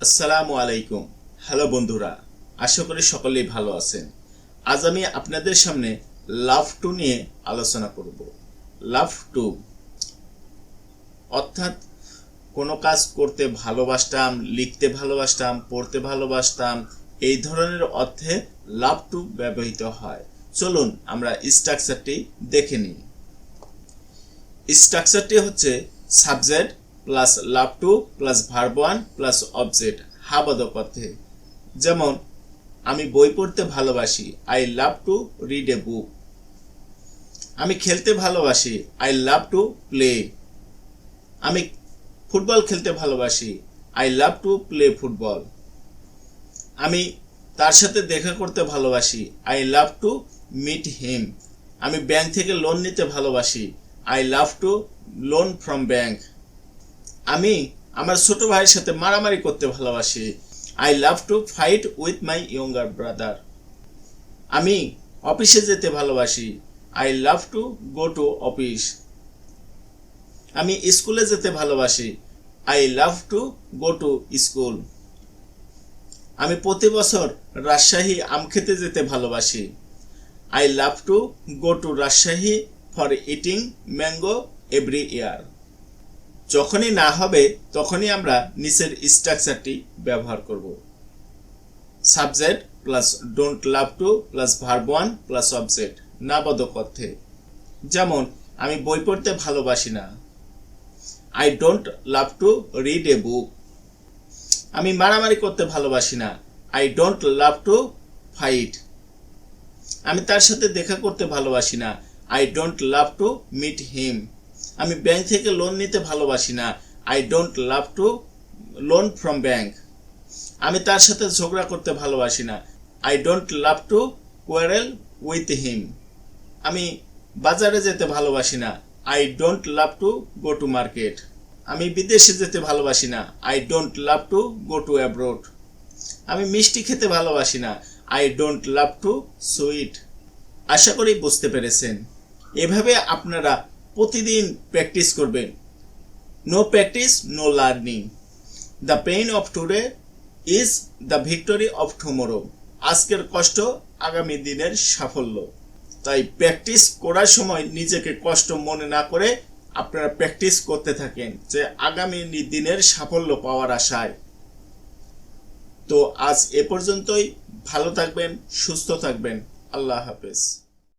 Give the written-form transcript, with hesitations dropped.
আসসালামু আলাইকুম। হ্যালো বন্ধুরা, আশা করি সকলেই ভালো আছেন। আজ আমি আপনাদের সামনে লাভ টু নিয়ে আলোচনা করব। লাভ টু অর্থাৎ কোনো কাজ করতে ভালোবাসতাম, লিখতে ভালোবাসতাম, পড়তে ভালোবাসতাম, এই ধরনের অর্থে লাভ টু ব্যবহৃত হয়। চলুন আমরা স্ট্রাকচারটি দেখে নিই। স্ট্রাকচারটি হচ্ছে subject plus love to plus verb one plus object হাবাদক অর্থে। যেমন আমি বই পড়তে ভালোবাসি, I love to read a book. আমি খেলতে ভালোবাসি, আই লাভ টু প্লে। আমি ফুটবল খেলতে ভালোবাসি, I love to play football. আমি তার সাথে দেখা করতে ভালোবাসি, I love to meet him. আমি ব্যাংক থেকে লোন নিতে ভালোবাসি, I love to loan from bank. আমি আমার ছোট ভাইয়ের সাথে মারামারি করতে ভালোবাসি, I love to fight with my younger brother. আমি অফিসে যেতে ভালোবাসি, I love to go to office. আমি স্কুলে যেতে ভালোবাসি, I love to go to school. আমি প্রতি বছর রাজশাহী আম খেতে যেতে ভালোবাসি, I love to go to Rajshahi for eating mango every year. যখনই না হবে তখনই আমরা নিচের স্ট্রাকচারটি ব্যবহার করব। Subject plus don't love to plus verb one plus object নাবোধক অর্থে। যেমন আমি বই পড়তে ভালোবাসি না, I don't love to read a book. আমি মারামারি করতে ভালোবাসি না, I don't love to fight. আমি তার সাথে দেখা করতে ভালোবাসি না, I don't love to meet him. আমি ব্যাংক থেকে লোন নিতে ভালোবাসি না, I don't love to loan from bank. আমি তার সাথে ঝগড়া করতে ভালোবাসি না, I don't love to quarrel with him. আমি বাজারে যেতে ভালোবাসি না, I don't love to go to market. আমি বিদেশে যেতে ভালোবাসি না, I don't love to go to abroad. আমি মিষ্টি খেতে ভালোবাসি না, I don't love to sweet. আশা করি বুঝতে পেরেছেন। এভাবে আপনারা প্রতিদিন প্র্যাকটিস করবেন। No practice no learning. The pain of today is the victory of tomorrow. আজকের কষ্ট আগামী দিনের সাফল্য। তাই প্র্যাকটিস করার সময় নিজেকে কষ্ট মনে না করে আপনারা প্র্যাকটিস করতে থাকেন যে আগামী দিনের সাফল্য পাওয়ার আশায়। তো আজ এ পর্যন্তই। ভালো থাকবেন, সুস্থ থাকবেন। আল্লাহ হাফেজ।